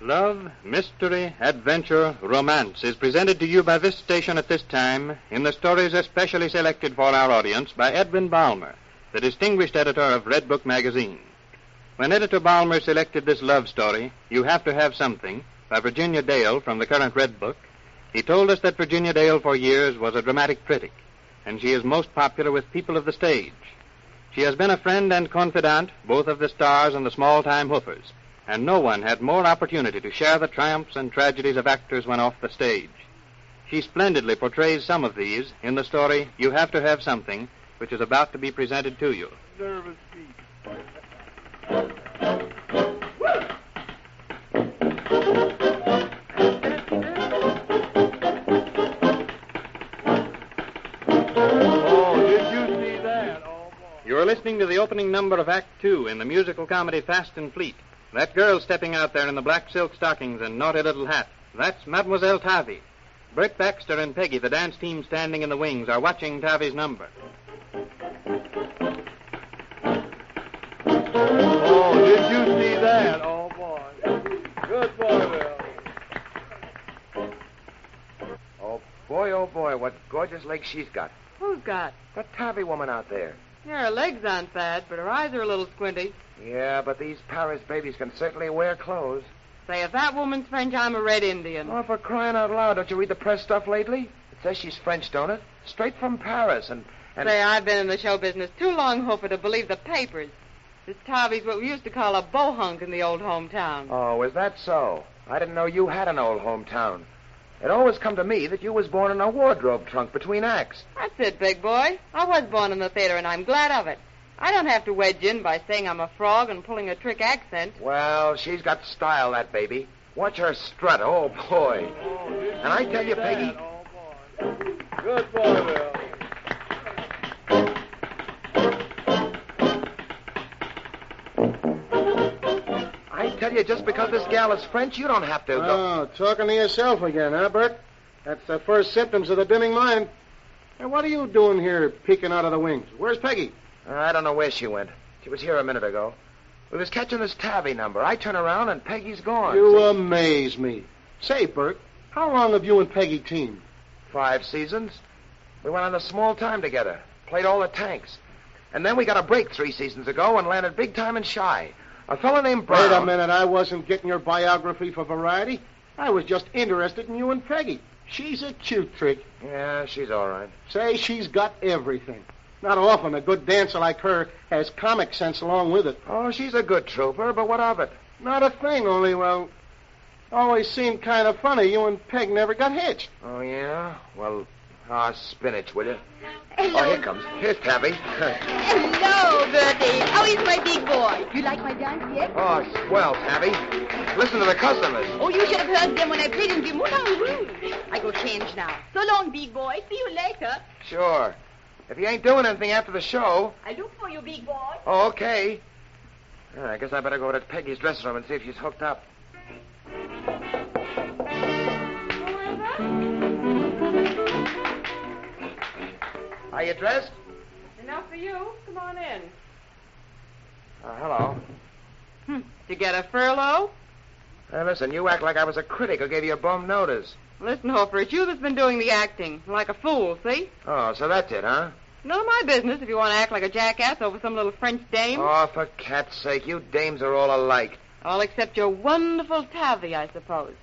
Love, mystery, adventure, romance is presented to you by this station at this time in the stories especially selected for our audience by Edwin Balmer, the distinguished editor of Redbook Magazine. When Editor Balmer selected this love story, You Have to Have Something, by Virginia Dale from the current Redbook, he told us that Virginia Dale for years was a dramatic critic, and she is most popular with people of the stage. She has been a friend and confidant both of the stars and the small-time hoofers, and no one had more opportunity to share the triumphs and tragedies of actors when off the stage. She splendidly portrays some of these in the story You Have to Have Something, which is about to be presented to you. Nervous feet. Oh, did you see that? Oh, boy. You're listening to the opening number of Act Two in the musical comedy Fast and Fleet. That girl stepping out there in the black silk stockings and naughty little hat, that's Mademoiselle Tavi. Bert Baxter and Peggy, the dance team standing in the wings, are watching Tavi's number. Oh, did you see that? Oh, boy. Good boy, Bill. Oh, boy, what gorgeous legs she's got. Who's got? That Tavi woman out there. Yeah, her legs aren't bad, but her eyes are a little squinty. Yeah, but these Paris babies can certainly wear clothes. Say, if that woman's French, I'm a red Indian. Oh, for crying out loud, don't you read the press stuff lately? It says she's French, don't it? Straight from Paris, and... Say, I've been in the show business too long, Hooper, to believe the papers. This Tavi's what we used to call a bohunk in the old hometown. Oh, is that so? I didn't know you had an old hometown. It always come to me that you was born in a wardrobe trunk between acts. That's it, big boy. I was born in the theater, and I'm glad of it. I don't have to wedge in by saying I'm a frog and pulling a trick accent. Well, she's got style, that baby. Watch her strut, oh, boy. Oh, did And I tell you, see Peggy... that? Oh, boy. Good boy, Bill. I tell you, just because this gal is French, you don't have to go... Oh, talking to yourself again, huh, Bert? That's the first symptoms of the dimming mind. Hey, what are you doing here peeking out of the wings? Where's Peggy? I don't know where she went. She was here a minute ago. We was catching this Tavi number. I turn around and Peggy's gone. You See? amaze me. Say, Bert, how long have you and Peggy teamed? 5 seasons. We went on a small time together. Played all the tanks. And then we got a break 3 seasons ago and landed big time in Shy. A fellow named Brown... Wait a minute, I wasn't getting your biography for variety. I was just interested in you and Peggy. She's a cute trick. Yeah, she's all right. Say, she's got everything. Not often a good dancer like her has comic sense along with it. Oh, she's a good trooper, but what of it? Not a thing, only, well, always seemed kind of funny you and Peg never got hitched. Oh, yeah? Well, spinach, will you? Hello. Oh, here comes. Here's Tabby. Hello, Bertie. How is my big boy? You like my dance yet? Oh, swell, Tabby. Listen to the customers. Oh, you should have heard them when I played in the Moulin Rouge. I go change now. So long, big boy. See you later. Sure. If you ain't doing anything after the show... I look for you, big boy. Oh, okay. I guess I better go to Peggy's dressing room and see if she's hooked up. Are you dressed? Enough for you. Come on in. Hello. To get a furlough? Hey, listen, you act like I was a critic who gave you a bum notice. Listen, Hooper, it's you that's been doing the acting. Like a fool, see? Oh, so that's it, huh? None of my business if you want to act like a jackass over some little French dame. Oh, for cat's sake, you dames are all alike. All except your wonderful Tavi, I suppose.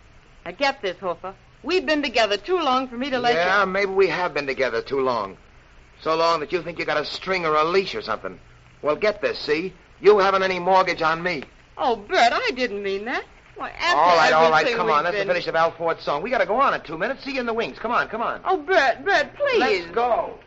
Now get this, Hooper. We've been together too long for me to let Yeah, you... maybe we have been together too long. So long that you think you got a string or a leash or something. Well, get this, see? You haven't any mortgage on me. Oh, Bert, I didn't mean that. Why, after All right, everything come we've on. That's been... the finish of Al Ford's song. We got to go on in 2 minutes. See you in the wings. Come on, come on. Oh, Bert, please. Let's go.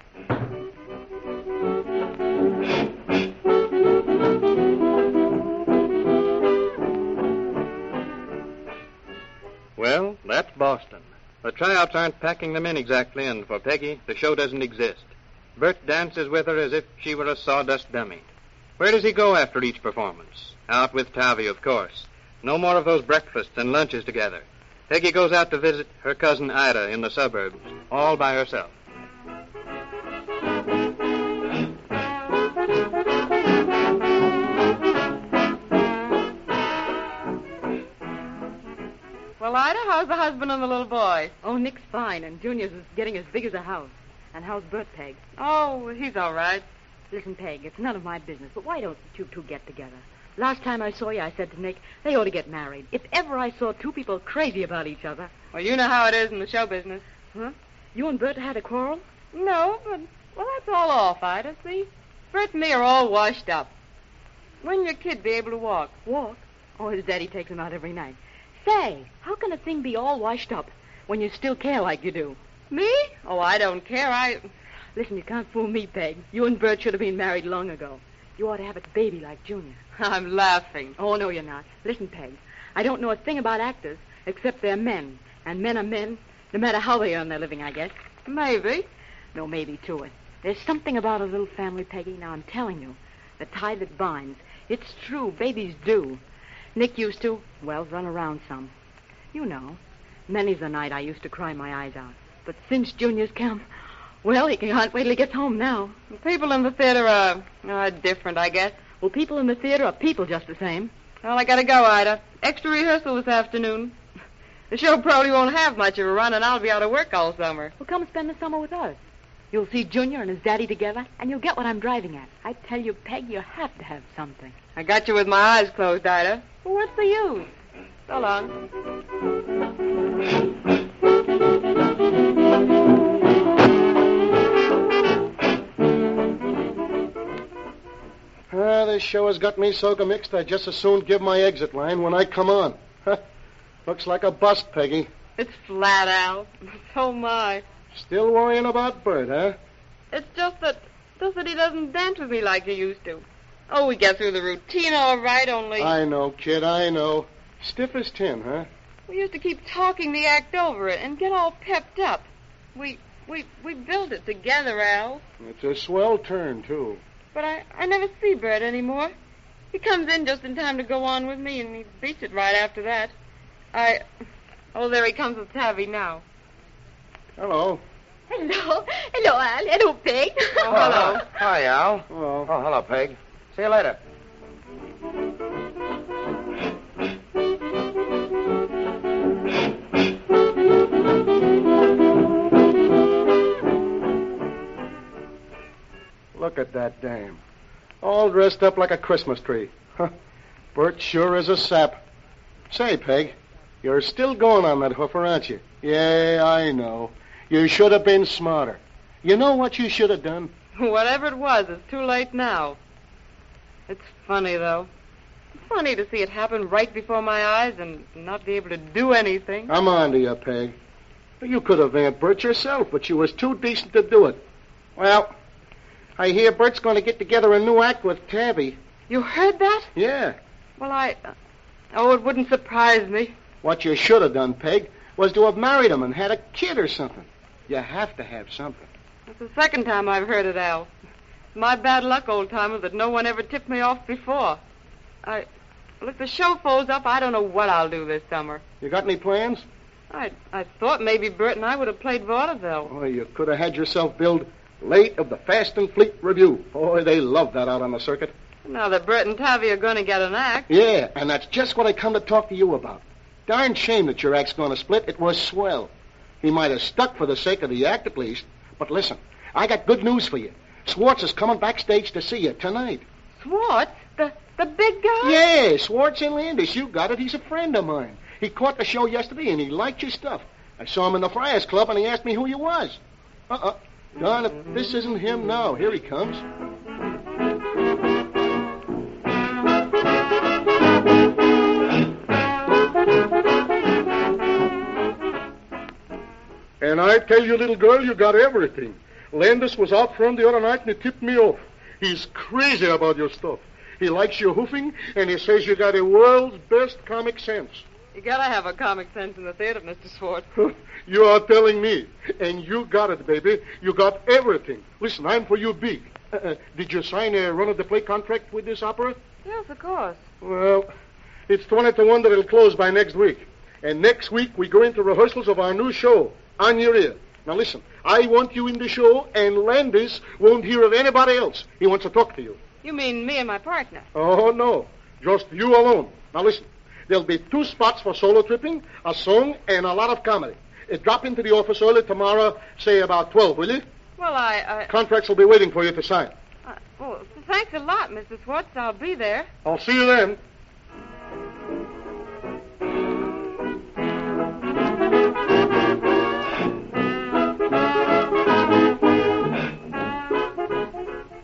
Well, that's Boston. The tryouts aren't packing them in exactly, and for Peggy, the show doesn't exist. Bert dances with her as if she were a sawdust dummy. Where does he go after each performance? Out with Tavi, of course. No more of those breakfasts and lunches together. Peggy goes out to visit her cousin Ida in the suburbs, all by herself. Well, Ida, how's the husband and the little boy? Oh, Nick's fine, and Junior's is getting as big as a house. And how's Bert, Peg? Oh, he's all right. Listen, Peg, it's none of my business, but why don't you two get together? Last time I saw you, I said to Nick, they ought to get married. If ever I saw two people crazy about each other. Well, you know how it is in the show business. Huh? You and Bert had a quarrel? No, but, well, that's all off, Ida, see? Bert and me are all washed up. When will your kid be able to walk? Walk? Oh, his daddy takes him out every night. Say, how can a thing be all washed up when you still care like you do? Me? Oh, I don't care. Listen, you can't fool me, Peg. You and Bert should have been married long ago. You ought to have a baby like Junior. I'm laughing. Oh, no, you're not. Listen, Peg, I don't know a thing about actors except they're men. And men are men, no matter how they earn their living, I guess. Maybe. No maybe to it. There's something about a little family, Peggy. Now, I'm telling you, the tie that binds. It's true, babies do. Nick used to, well, run around some. You know, many's the night I used to cry my eyes out. But since Junior's come, well, he can't wait till he gets home now. People in the theater are different, I guess. Well, people in the theater are people just the same. Well, I gotta go, Ida. Extra rehearsal this afternoon. The show probably won't have much of a run, and I'll be out of work all summer. Well, come spend the summer with us. You'll see Junior and his daddy together, and you'll get what I'm driving at. I tell you, Peg, you have to have something. I got you with my eyes closed, Ida. Well, what's the use? So long. This show has got me so mixed I'd just as soon give my exit line when I come on. Looks like a bust, Peggy. It's flat, Al. So am I. Still worrying about Bert, huh? It's just that he doesn't dance with me like he used to. Oh, we get through the routine all right, only... I know, kid, I know. Stiff as tin, huh? We used to keep talking the act over it and get all pepped up. We built it together, Al. It's a swell turn, too. But I never see Bert anymore. He comes in just in time to go on with me, and he beats it right after that. Oh, there he comes with Tavi now. Hello. Hello. Hello, Al. Hello, Peg. Oh, hello. Hi, Al. Hello. Oh, hello, Peg. See you later. Look at that dame. All dressed up like a Christmas tree. Huh. Bert sure is a sap. Say, Peg, you're still going on that hoofer, aren't you? Yeah, I know. You should have been smarter. You know what you should have done? Whatever it was, it's too late now. It's funny, though. Funny to see it happen right before my eyes and not be able to do anything. I'm on to you, Peg. You could have Aunt Bert yourself, but you was too decent to do it. Well, I hear Bert's going to get together a new act with Tabby. You heard that? Yeah. Well, oh, it wouldn't surprise me. What you should have done, Peg, was to have married him and had a kid or something. You have to have something. That's the second time I've heard it, Al. My bad luck, old-timer, that no one ever tipped me off before. Well, if the show folds up, I don't know what I'll do this summer. You got any plans? I thought maybe Bert and I would have played vaudeville. Oh, you could have had yourself billed late of the Fast and Fleet Review. Boy, they love that out on the circuit. Now that Bert and Tavi are going to get an act. Yeah, and that's just what I come to talk to you about. Darn shame that your act's going to split. It was swell. He might have stuck for the sake of the act, at least. But listen, I got good news for you. Swartz is coming backstage to see you tonight. Swartz? The big guy? Yeah, Swartz and Landis. You got it. He's a friend of mine. He caught the show yesterday, and he liked your stuff. I saw him in the Friars Club, and he asked me who you was. Darn, if this isn't him now. Here he comes. And I tell you, little girl, you got everything. Landis was out front the other night, and he tipped me off. He's crazy about your stuff. He likes your hoofing, and he says you got the world's best comic sense. You gotta have a comic sense in the theater, Mr. Swartz. You are telling me. And you got it, baby. You got everything. Listen, I'm for you big. Did you sign a run-of-the-play contract with this opera? Yes, of course. Well, it's 20 to 1 that it'll close by next week. And next week we go into rehearsals of our new show, On Your Ear. Now listen, I want you in the show, and Landis won't hear of anybody else. He wants to talk to you. You mean me and my partner? Oh, no. Just you alone. Now listen. There'll be 2 spots for solo tripping, a song, and a lot of comedy. Drop into the office early tomorrow, say about 12, will you? Well, I... Contracts will be waiting for you to sign. Well, thanks a lot, Mr. Swartz. I'll be there. I'll see you then.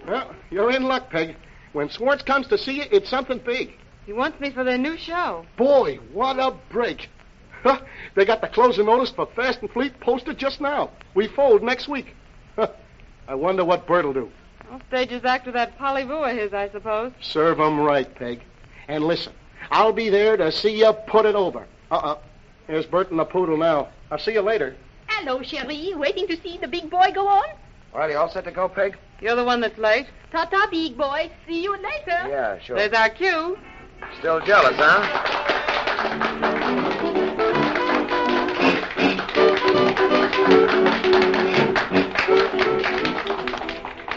Well, you're in luck, Peg. When Swartz comes to see you, it's something big. He wants me for their new show. Boy, what a break. Huh, they got the closing notice for Fast and Fleet posted just now. We fold next week. Huh, I wonder what Bert'll do. Well, stage his act with that polyvoo of his, I suppose. Serve 'em right, Peg. And listen, I'll be there to see you put it over. Here's Bert and the poodle now. I'll see you later. Hello, Cherie. Waiting to see the big boy go on? Well, you all set to go, Peg? You're the one that's late. Ta-ta, big boy. See you later. Yeah, sure. There's our cue. Still jealous, huh?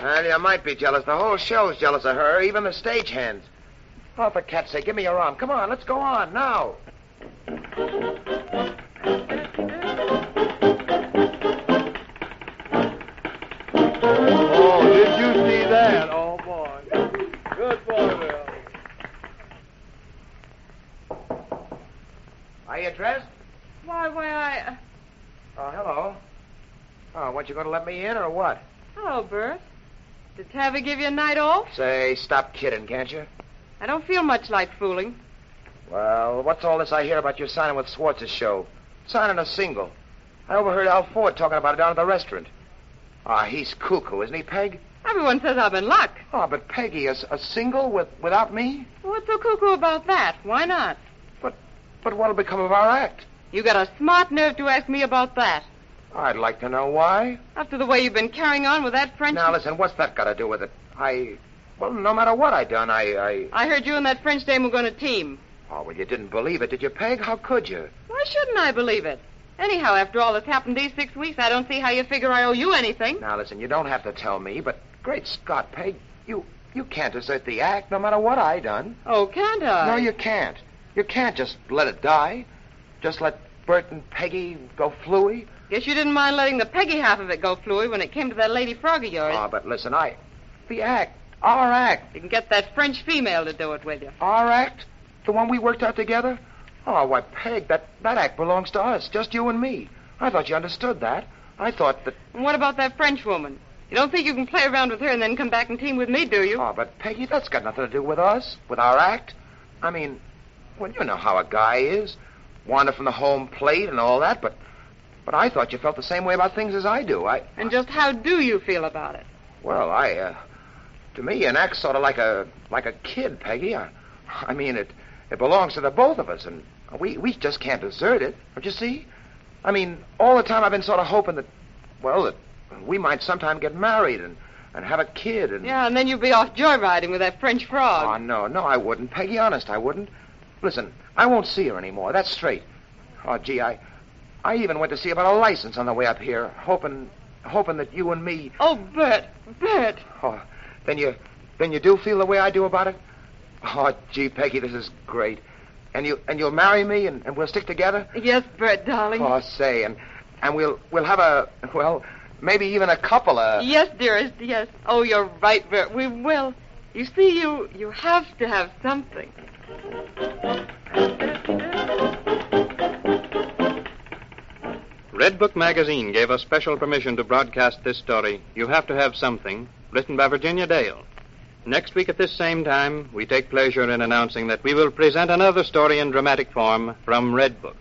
Well, you might be jealous. The whole show's jealous of her, even the stagehands. Oh, for cat's sake, give me your arm. Come on, let's go on, now. Oh, did you see that? Oh, boy. Good boy, Bill. Are you dressed? Why, I... Oh, hello. Oh, what, you going to let me in or what? Hello, Bert. Did Tavi give you a night off? Say, stop kidding, can't you? I don't feel much like fooling. Well, what's all this I hear about you signing with Swartz's show? Signing a single. I overheard Al Ford talking about it down at the restaurant. Ah, he's cuckoo, isn't he, Peg? Everyone says I'm in luck. Oh, but Peggy, a single without me? What's so cuckoo about that? Why not? But what'll become of our act? You got a smart nerve to ask me about that. I'd like to know why. After the way you've been carrying on with that French... Now, listen, what's that got to do with it? Well, no matter what I done, I heard you and that French dame were going to team. Oh, well, you didn't believe it, did you, Peg? How could you? Why shouldn't I believe it? Anyhow, after all that's happened these 6 weeks, I don't see how you figure I owe you anything. Now, listen, you don't have to tell me, but great Scott, Peg, you can't desert the act no matter what I done. Oh, can't I? No, you can't. You can't just let it die. Just let Bert and Peggy go fluey. Guess you didn't mind letting the Peggy half of it go fluey when it came to that Lady Frog of yours. Oh, but listen, the act, our act. You can get that French female to do it with you. Our act? The one we worked out together? Oh, why, Peg, that act belongs to us, just you and me. I thought you understood that. I thought that... And what about that French woman? You don't think you can play around with her and then come back and team with me, do you? Oh, but Peggy, that's got nothing to do with us, with our act. I mean, well, you know how a guy is. Wander from the home plate and all that, but I thought you felt the same way about things as I do. And just how do you feel about it? Well, to me, an act's sort of like a kid, Peggy. I mean, it belongs to the both of us, and we just can't desert it. Don't you see? I mean, all the time I've been sort of hoping that we might sometime get married and have a kid. And yeah, and then you'd be off joyriding with that French frog. Oh, no, I wouldn't, Peggy. Honest, I wouldn't. Listen, I won't see her anymore. That's straight. Oh, gee, I even went to see about a license on the way up here, hoping that you and me... Oh, Bert. Oh, then you do feel the way I do about it? Oh, gee, Peggy, this is great. And you'll marry me and we'll stick together? Yes, Bert, darling. Oh, say, and we'll have maybe even a couple of... Yes, dearest, yes. Oh, you're right, Bert, we will. You see, you have to have something. Redbook Magazine gave us special permission to broadcast this story, You Have to Have Something, written by Virginia Dale. Next week at this same time, we take pleasure in announcing that we will present another story in dramatic form from Redbook.